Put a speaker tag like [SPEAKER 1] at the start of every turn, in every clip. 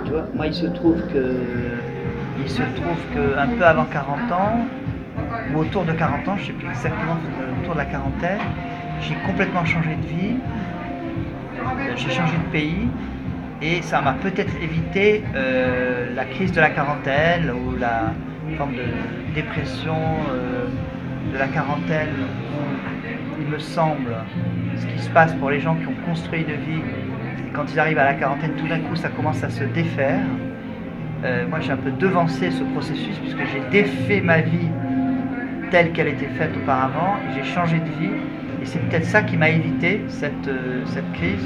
[SPEAKER 1] Tu vois, moi, il se trouve que un peu avant 40 ans, ou autour de 40 ans, je ne sais plus exactement, autour de la quarantaine, j'ai complètement changé de vie, j'ai changé de pays, et ça m'a peut-être évité la crise de la quarantaine ou la forme de dépression de la quarantaine. Il me semble, ce qui se passe pour les gens qui ont construit une vie, et quand ils arrivent à la quarantaine, tout d'un coup, ça commence à se défaire. Moi, j'ai un peu devancé ce processus puisque j'ai défait ma vie telle qu'elle était faite auparavant, et j'ai changé de vie, et c'est peut-être ça qui m'a évité cette crise.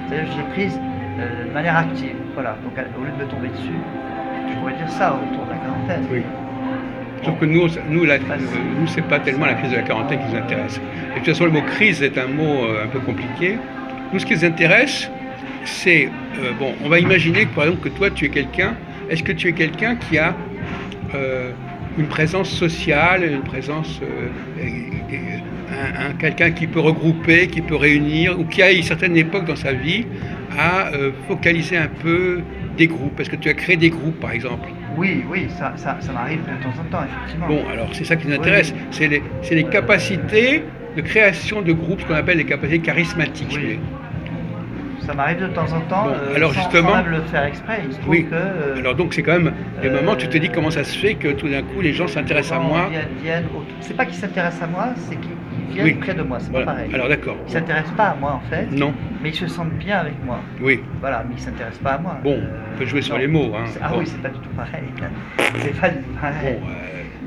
[SPEAKER 1] C'est-à-dire que je l'ai prise de manière active. Voilà. Donc au lieu de me tomber dessus, je pourrais dire ça autour de la quarantaine.
[SPEAKER 2] Oui.
[SPEAKER 1] Bon,
[SPEAKER 2] Sauf que nous, c'est pas tellement la crise de la quarantaine qui nous intéresse. Et de toute façon, le mot crise est un mot un peu compliqué. Nous, ce qui nous intéresse, c'est, bon, on va imaginer que, par exemple, que toi, tu es quelqu'un. Est-ce que tu es quelqu'un qui a une présence sociale, une présence, quelqu'un qui peut regrouper, qui peut réunir, ou qui a, à une certaine époque dans sa vie, a focalisé un peu des groupes? Est-ce que tu as créé des groupes, par exemple?
[SPEAKER 1] oui, oui, ça m'arrive de temps en temps, effectivement.
[SPEAKER 2] Bon, alors c'est ça qui nous
[SPEAKER 1] Oui,
[SPEAKER 2] intéresse,
[SPEAKER 1] oui.
[SPEAKER 2] c'est les capacités de création de groupes, ce qu'on appelle les capacités charismatiques. Si vous
[SPEAKER 1] Oui,
[SPEAKER 2] voulez.
[SPEAKER 1] ça m'arrive de temps en temps,
[SPEAKER 2] Bon, alors
[SPEAKER 1] sans
[SPEAKER 2] justement,
[SPEAKER 1] même le faire exprès. Il se trouve
[SPEAKER 2] oui.
[SPEAKER 1] que
[SPEAKER 2] Alors donc c'est quand même des moments où tu te dis comment ça se fait que tout d'un coup les gens
[SPEAKER 1] les
[SPEAKER 2] s'intéressent à
[SPEAKER 1] gens
[SPEAKER 2] moi.
[SPEAKER 1] viennent c'est pas qu'ils s'intéressent à moi, c'est qu'ils viennent
[SPEAKER 2] Oui,
[SPEAKER 1] près de moi, c'est pas
[SPEAKER 2] voilà.
[SPEAKER 1] pareil.
[SPEAKER 2] Alors d'accord.
[SPEAKER 1] Ils s'intéressent pas à moi en fait,
[SPEAKER 2] Non,
[SPEAKER 1] mais ils se sentent bien avec moi.
[SPEAKER 2] oui.
[SPEAKER 1] Voilà, mais ils s'intéressent pas à moi.
[SPEAKER 2] Bon, on peut jouer sur
[SPEAKER 1] Non.
[SPEAKER 2] les mots. Hein.
[SPEAKER 1] Ah
[SPEAKER 2] Bon.
[SPEAKER 1] oui, c'est pas du tout pareil. C'est pas du tout pareil.
[SPEAKER 2] Bon,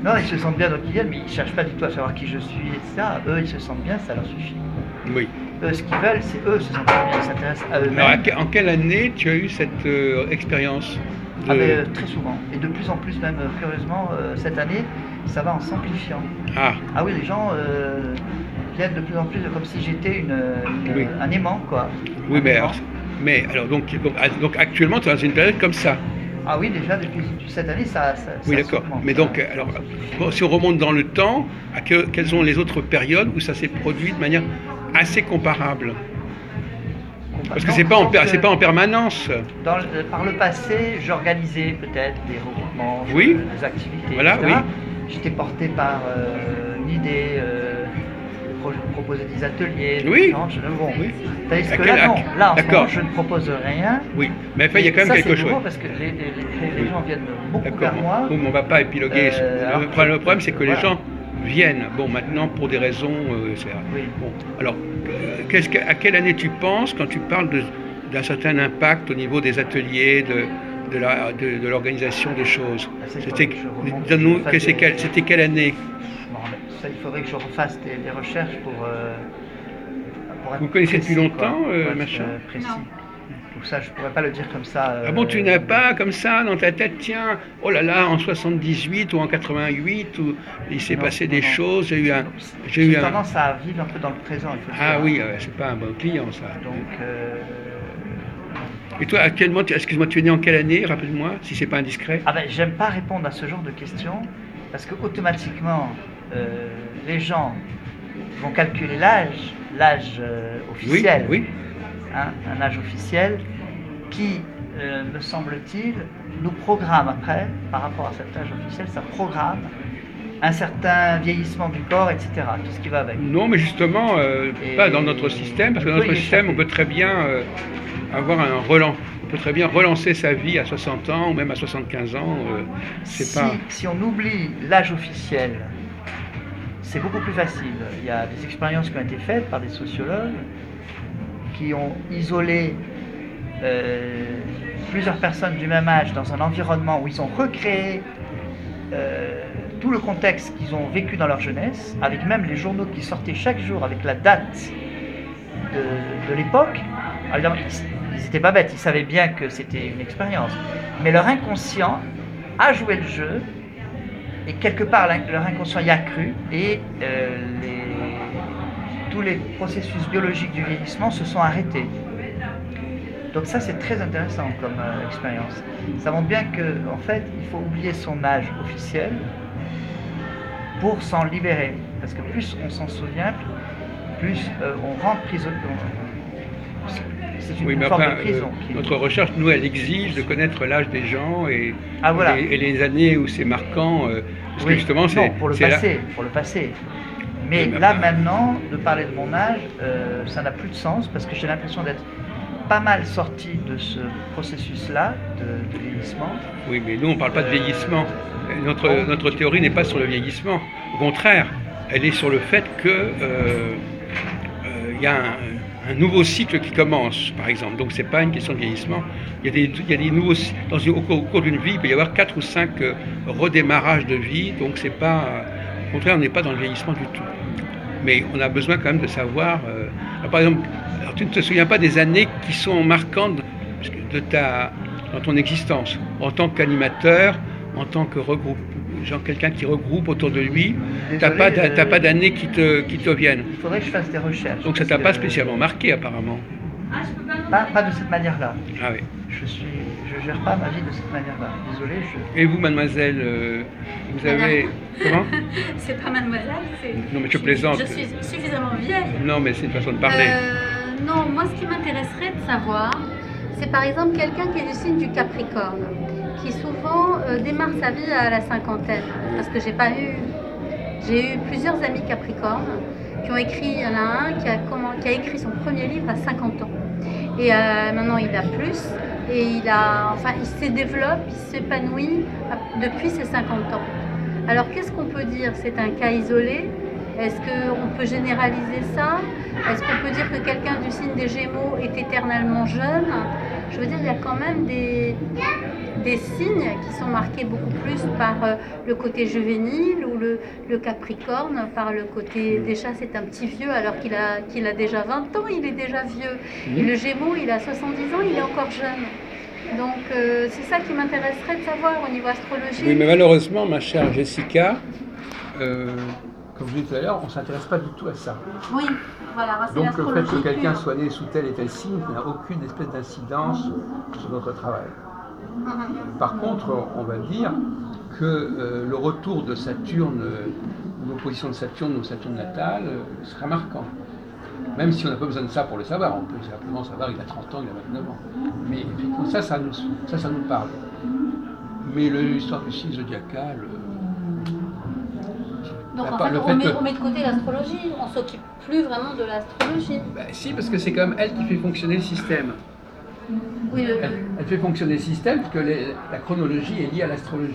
[SPEAKER 1] Non, ils se sentent bien donc ils viennent, mais ils cherchent pas du tout à savoir qui je suis, etc. Eux, ils se sentent bien, ça leur suffit.
[SPEAKER 2] oui.
[SPEAKER 1] Eux, ce qu'ils veulent, c'est eux se sentent bien, ils s'intéressent à
[SPEAKER 2] Alors
[SPEAKER 1] eux-mêmes.
[SPEAKER 2] en quelle année tu as eu cette expérience
[SPEAKER 1] Ah
[SPEAKER 2] de...
[SPEAKER 1] ben, très souvent. Et de plus en plus, même curieusement, cette année, ça va en s'amplifiant.
[SPEAKER 2] Ah,
[SPEAKER 1] Ah oui, les gens viennent de plus en plus, comme si j'étais
[SPEAKER 2] oui.
[SPEAKER 1] un aimant, quoi.
[SPEAKER 2] Oui,
[SPEAKER 1] Un aimant.
[SPEAKER 2] mais alors donc actuellement tu es dans une période comme ça.
[SPEAKER 1] Ah oui, déjà, depuis cette année,
[SPEAKER 2] Oui,
[SPEAKER 1] ça
[SPEAKER 2] d'accord.
[SPEAKER 1] s'augmente.
[SPEAKER 2] Mais donc, alors, bon, si on remonte dans le temps, quelles sont les autres périodes où ça s'est produit de manière assez comparable? Parce que
[SPEAKER 1] Non,
[SPEAKER 2] c'est pas en permanence.
[SPEAKER 1] par le passé, j'organisais peut-être des regroupements,
[SPEAKER 2] Oui,
[SPEAKER 1] des activités,
[SPEAKER 2] voilà, oui.
[SPEAKER 1] etc. J'étais porté par une idée, proposer des ateliers, des
[SPEAKER 2] Oui,
[SPEAKER 1] différentes choses. Bon,
[SPEAKER 2] oui.
[SPEAKER 1] tandis
[SPEAKER 2] À
[SPEAKER 1] que
[SPEAKER 2] quel-
[SPEAKER 1] là,
[SPEAKER 2] à-
[SPEAKER 1] non. Là, en ce moment,
[SPEAKER 2] D'accord.
[SPEAKER 1] je ne propose rien.
[SPEAKER 2] Oui, mais enfin, il y a
[SPEAKER 1] Et
[SPEAKER 2] quand même
[SPEAKER 1] ça,
[SPEAKER 2] quelque
[SPEAKER 1] c'est
[SPEAKER 2] chose.
[SPEAKER 1] nouveau parce que les
[SPEAKER 2] Oui.
[SPEAKER 1] gens viennent beaucoup
[SPEAKER 2] D'accord.
[SPEAKER 1] vers moi.
[SPEAKER 2] Bon, on va pas épiloguer.
[SPEAKER 1] Alors
[SPEAKER 2] Le problème, c'est que les
[SPEAKER 1] voilà.
[SPEAKER 2] gens viennent. Bon, maintenant, pour des raisons,
[SPEAKER 1] Oui.
[SPEAKER 2] bon. Alors, à quelle année tu penses quand tu parles d'un certain impact au niveau des ateliers, de l'organisation des choses?
[SPEAKER 1] Ah, ça, il faudrait
[SPEAKER 2] C'était,
[SPEAKER 1] que je remonte, que je
[SPEAKER 2] donne-nous,
[SPEAKER 1] fasse
[SPEAKER 2] c'était quelle année?
[SPEAKER 1] Ça, il faudrait que je refasse des recherches pour être
[SPEAKER 2] Vous connaissez depuis
[SPEAKER 1] précis, quoi.
[SPEAKER 2] longtemps,
[SPEAKER 1] Pour être
[SPEAKER 2] machin?
[SPEAKER 1] précis. Donc ça, je pourrais pas le dire comme ça.
[SPEAKER 2] Ah bon, tu n'as pas comme ça dans ta tête, tiens, oh là là, en 78 ou en 88, où il s'est
[SPEAKER 1] Non,
[SPEAKER 2] passé
[SPEAKER 1] non,
[SPEAKER 2] des
[SPEAKER 1] non.
[SPEAKER 2] choses, j'ai eu
[SPEAKER 1] J'ai
[SPEAKER 2] un...
[SPEAKER 1] tendance à vivre un peu dans le présent, il faut le
[SPEAKER 2] Ah
[SPEAKER 1] dire.
[SPEAKER 2] oui, c'est pas un bon client ça.
[SPEAKER 1] Donc,
[SPEAKER 2] Et toi, actuellement, excuse-moi, tu es né en quelle année, rappelle-moi, si c'est pas indiscret?
[SPEAKER 1] ah ben, j'aime pas répondre à ce genre de questions parce que automatiquement, les gens vont calculer l'âge
[SPEAKER 2] Oui,
[SPEAKER 1] officiel,
[SPEAKER 2] oui,
[SPEAKER 1] hein, un âge officiel qui, me semble-t-il, nous programme après, par rapport à cet âge officiel, ça programme un certain vieillissement du corps, etc. Tout ce qui va avec.
[SPEAKER 2] non, mais justement, pas dans notre
[SPEAKER 1] Et
[SPEAKER 2] système, parce que
[SPEAKER 1] on
[SPEAKER 2] dans
[SPEAKER 1] peut
[SPEAKER 2] notre
[SPEAKER 1] y
[SPEAKER 2] système, on
[SPEAKER 1] échapper.
[SPEAKER 2] peut très bien avoir un relan. On peut très bien relancer sa vie à 60 ans ou même à 75 ans. C'est pas...
[SPEAKER 1] Si on oublie l'âge officiel, c'est beaucoup plus facile. Il y a des expériences qui ont été faites par des sociologues qui ont isolé plusieurs personnes du même âge dans un environnement où ils ont recréé tout le contexte qu'ils ont vécu dans leur jeunesse, avec même les journaux qui sortaient chaque jour avec la date de l'époque. Alors, évidemment, ils n'étaient pas bêtes, ils savaient bien que c'était une expérience. Mais leur inconscient a joué le jeu, et quelque part leur inconscient y a cru, et tous les processus biologiques du vieillissement se sont arrêtés. Donc ça, c'est très intéressant comme expérience. Ça montre bien qu'en fait, il faut oublier son âge officiel pour s'en libérer. Parce que plus on s'en souvient, plus on rentre prisonnier. c'est une
[SPEAKER 2] Oui, mais
[SPEAKER 1] forme
[SPEAKER 2] enfin,
[SPEAKER 1] de prison.
[SPEAKER 2] notre recherche, nous, elle exige de connaître l'âge des gens
[SPEAKER 1] Ah, voilà.
[SPEAKER 2] et les années où c'est marquant, parce que
[SPEAKER 1] Oui,
[SPEAKER 2] justement,
[SPEAKER 1] non, pour le
[SPEAKER 2] c'est là.
[SPEAKER 1] passé, pour le passé.
[SPEAKER 2] Oui,
[SPEAKER 1] Mais
[SPEAKER 2] mais
[SPEAKER 1] là,
[SPEAKER 2] enfin,
[SPEAKER 1] maintenant, de parler de mon âge, ça n'a plus de sens parce que j'ai l'impression d'être pas mal sorti de ce processus-là de vieillissement.
[SPEAKER 2] oui, mais nous, on ne parle pas de vieillissement.
[SPEAKER 1] Bon,
[SPEAKER 2] Notre théorie n'est pas sur le vieillissement. Au contraire, elle est sur le fait que il y a un nouveau cycle qui commence, par exemple. Donc, ce n'est pas une question de vieillissement. Il y a des nouveaux, au cours d'une vie, il peut y avoir 4 ou 5 redémarrages de vie. Donc, c'est pas, au contraire, on n'est pas dans le vieillissement du tout. Mais on a besoin quand même de savoir. Par exemple, alors tu ne te souviens pas des années qui sont marquantes dans ton existence, en tant qu'animateur, en tant que quelqu'un qui regroupe autour de lui.
[SPEAKER 1] désolé,
[SPEAKER 2] T'as pas d'années qui te viennent.
[SPEAKER 1] il faudrait que je fasse des recherches.
[SPEAKER 2] Donc ça
[SPEAKER 1] parce
[SPEAKER 2] t'a pas
[SPEAKER 1] que-
[SPEAKER 2] spécialement marqué apparemment.
[SPEAKER 1] Pas de cette manière-là.
[SPEAKER 2] Ah oui.
[SPEAKER 1] Je gère pas ma vie de cette manière-là. Désolé,
[SPEAKER 2] Et vous, mademoiselle, vous avez... Comment?
[SPEAKER 3] C'est pas mademoiselle, c'est...
[SPEAKER 2] Non, mais je plaisante.
[SPEAKER 3] Je suis suffisamment vieille.
[SPEAKER 2] Non, mais c'est une façon de parler.
[SPEAKER 3] Non, moi ce qui m'intéresserait de savoir, c'est par exemple quelqu'un qui est du signe du Capricorne, qui souvent démarre sa vie à la cinquantaine. Parce que j'ai eu plusieurs amis Capricornes qui ont écrit, il y en a un qui a écrit son premier livre à 50 ans. Et maintenant il a plus, et il se développe, il s'épanouit depuis ses 50 ans. Alors qu'est-ce qu'on peut dire? C'est un cas isolé? Est-ce qu'on peut généraliser ça? Est-ce qu'on peut dire que quelqu'un du signe des Gémeaux est éternellement jeune? Je veux dire, il y a quand même des signes qui sont marqués beaucoup plus par le côté juvénile, ou le Capricorne par le côté, déjà c'est un petit vieux alors qu'il a déjà 20 ans, il est déjà vieux. Et le Gémeaux, il a 70 ans, il est encore jeune. Donc c'est ça qui m'intéresserait de savoir au niveau astrologie.
[SPEAKER 2] Oui, mais malheureusement, ma chère Jessica, comme je disais tout à l'heure, on ne s'intéresse pas du tout à ça.
[SPEAKER 3] Oui, voilà, c'est
[SPEAKER 2] Donc le fait
[SPEAKER 3] l'astrologie
[SPEAKER 2] que quelqu'un
[SPEAKER 3] pure.
[SPEAKER 2] soit né sous tel et tel signe n'a aucune espèce d'incidence sur notre travail. Par contre, on va dire que le retour de Saturne, l'opposition de Saturne au Saturne natal, sera marquant. Même si on n'a pas besoin de ça pour le savoir, on peut simplement savoir qu'il a 30 ans, il a 29 ans. Mais effectivement, ça nous parle. Mais l'histoire du signe zodiacal...
[SPEAKER 3] Donc en fait, on met de côté l'astrologie, on s'occupe plus vraiment de l'astrologie.
[SPEAKER 2] Ben, si, parce que c'est quand même elle qui fait fonctionner le système.
[SPEAKER 3] Oui,
[SPEAKER 2] Elle fait fonctionner le système parce que la chronologie est liée à l'astrologie.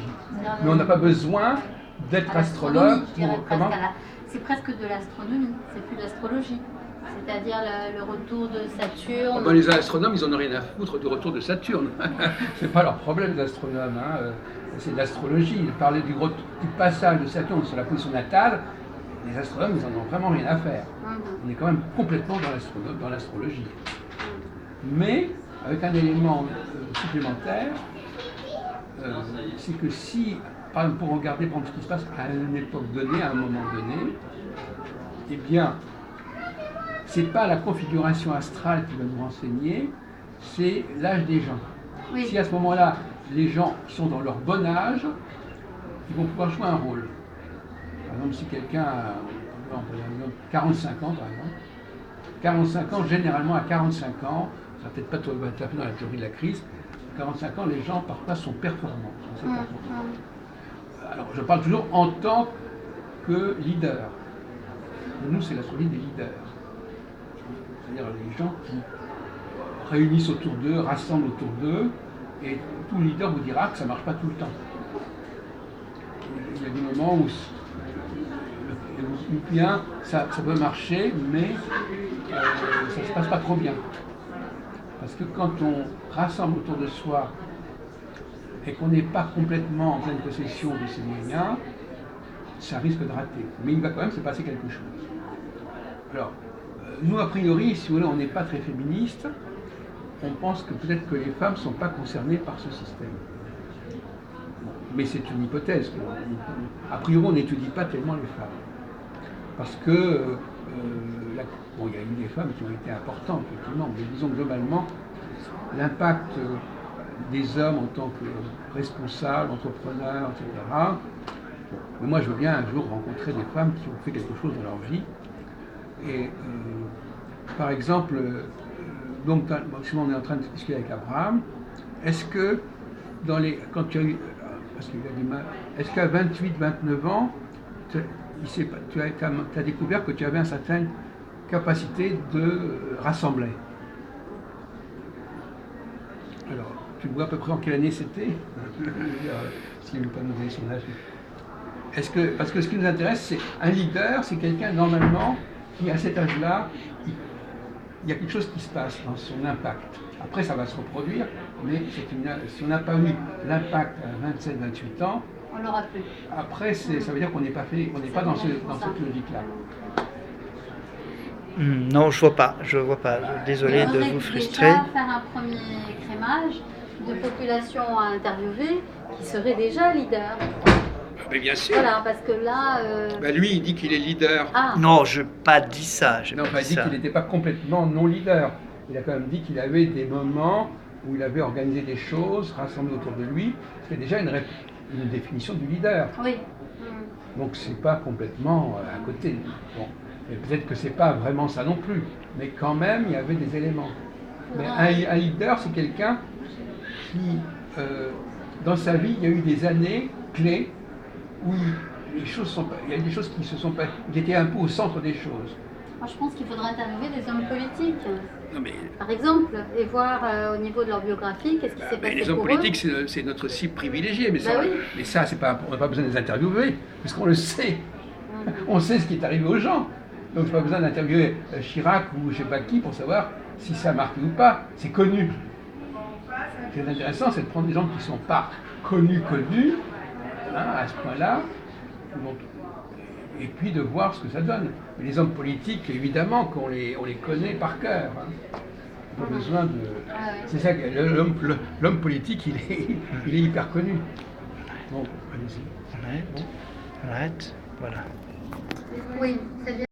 [SPEAKER 2] Mais on n'a pas besoin d'être astrologue pour... Comment?
[SPEAKER 3] C'est presque de l'astronomie, c'est plus de l'astrologie. C'est-à-dire le retour de Saturne.
[SPEAKER 2] Ben, les astronomes, ils n'en ont rien à foutre du retour de Saturne. C'est pas leur problème, les astronomes. Hein. C'est de l'astrologie. Ils parlaient du passage de Saturne sur la position natale. Les astronomes, ils n'en ont vraiment rien à faire. On est quand même complètement dans l'astrologie. Mais, avec un élément supplémentaire, c'est que si, par exemple, pour regarder ce qui se passe à une époque donnée, à un moment donné, eh bien, c'est pas la configuration astrale qui va nous renseigner, c'est l'âge des gens. Oui. Si à ce moment-là, les gens sont dans leur bon âge, ils vont pouvoir jouer un rôle. Par exemple, si quelqu'un a 45 ans, par exemple, 45 ans, généralement à 45 ans, ça va peut-être pas tout à fait dans la théorie de la crise, 45 ans, les gens parfois sont performants. Alors, je parle toujours en tant que leader. Nous, c'est l'astrologie des leaders. C'est-à-dire les gens qui réunissent autour d'eux, rassemblent autour d'eux, et tout leader vous dira que ça ne marche pas tout le temps. Il y a des moments où bien, ça peut marcher, mais ça ne se passe pas trop bien. Parce que quand on rassemble autour de soi et qu'on n'est pas complètement en pleine possession de ses moyens, ça risque de rater. Mais il va quand même se passer quelque chose. Alors, nous, a priori, si vous voulez, on n'est pas très féministes. On pense que peut-être que les femmes ne sont pas concernées par ce système. Bon, mais c'est une hypothèse. A priori, on n'étudie pas tellement les femmes. Parce que, il y a eu des femmes qui ont été importantes, effectivement, mais disons globalement, l'impact des hommes en tant que responsables, entrepreneurs, etc. Bon, mais moi, je veux bien un jour rencontrer des femmes qui ont fait quelque chose dans leur vie. Et par exemple, donc, on est en train de discuter avec Abraham. Est-ce que, quand tu as eu, parce qu'il a du mal, est-ce qu'à 28, 29 ans, tu as découvert que tu avais une certaine capacité de rassembler? Alors, tu vois à peu près en quelle année c'était? S'il ne veut pas nous donner son âge. Parce que ce qui nous intéresse, c'est un leader, c'est quelqu'un normalement qui, à cet âge-là, il y a quelque chose qui se passe dans son impact. Après, ça va se reproduire, mais si on n'a pas eu l'impact à 27-28 ans,
[SPEAKER 3] On l'aura plus.
[SPEAKER 2] après, ça veut dire qu'on n'est pas dans cette logique-là.
[SPEAKER 1] Non, je vois pas. Désolé de vous frustrer.
[SPEAKER 3] Déjà faire un premier crémage de population à interviewer qui serait déjà leader.
[SPEAKER 2] Mais bien sûr.
[SPEAKER 3] Voilà, parce que là.
[SPEAKER 2] Lui, il dit qu'il est leader.
[SPEAKER 3] Ah,
[SPEAKER 1] Non, je n'ai pas dit ça.
[SPEAKER 2] Non, il dit qu'il n'était pas complètement non-leader. Il a quand même dit qu'il avait des moments où il avait organisé des choses, rassemblé autour de lui. C'est déjà une définition du leader.
[SPEAKER 3] oui.
[SPEAKER 2] Donc c'est pas complètement à côté. Bon. Et peut-être que c'est pas vraiment ça non plus. Mais quand même, il y avait des éléments. Mais un leader, c'est quelqu'un qui, dans sa vie, il y a eu des années clés où il y a des choses qui se sont pas. Il était un peu au centre des choses.
[SPEAKER 3] Moi, je pense qu'il faudra interviewer des hommes politiques,
[SPEAKER 2] Non, mais,
[SPEAKER 3] par exemple, et voir au niveau de leur biographie qu'est-ce qui s'est passé
[SPEAKER 2] les hommes
[SPEAKER 3] pour
[SPEAKER 2] politiques, c'est notre cible privilégiée. Mais
[SPEAKER 3] Bah oui.
[SPEAKER 2] mais ça c'est pas, on n'a pas besoin de les interviewer, parce qu'on le sait. On sait ce qui est arrivé aux gens. Donc, je n'ai pas besoin d'interviewer Chirac ou je sais pas qui pour savoir si ça a marqué ou pas. C'est connu. Ce qui est intéressant, c'est de prendre des gens qui ne sont pas connus, à ce point-là, donc, et puis de voir ce que ça donne. Mais les hommes politiques, évidemment, qu'on les connaît par cœur. On n'a pas besoin de. C'est ça que l'homme politique, il est hyper connu. Bon, allez-y.
[SPEAKER 1] On arrête. Voilà.
[SPEAKER 3] Oui, c'est bien.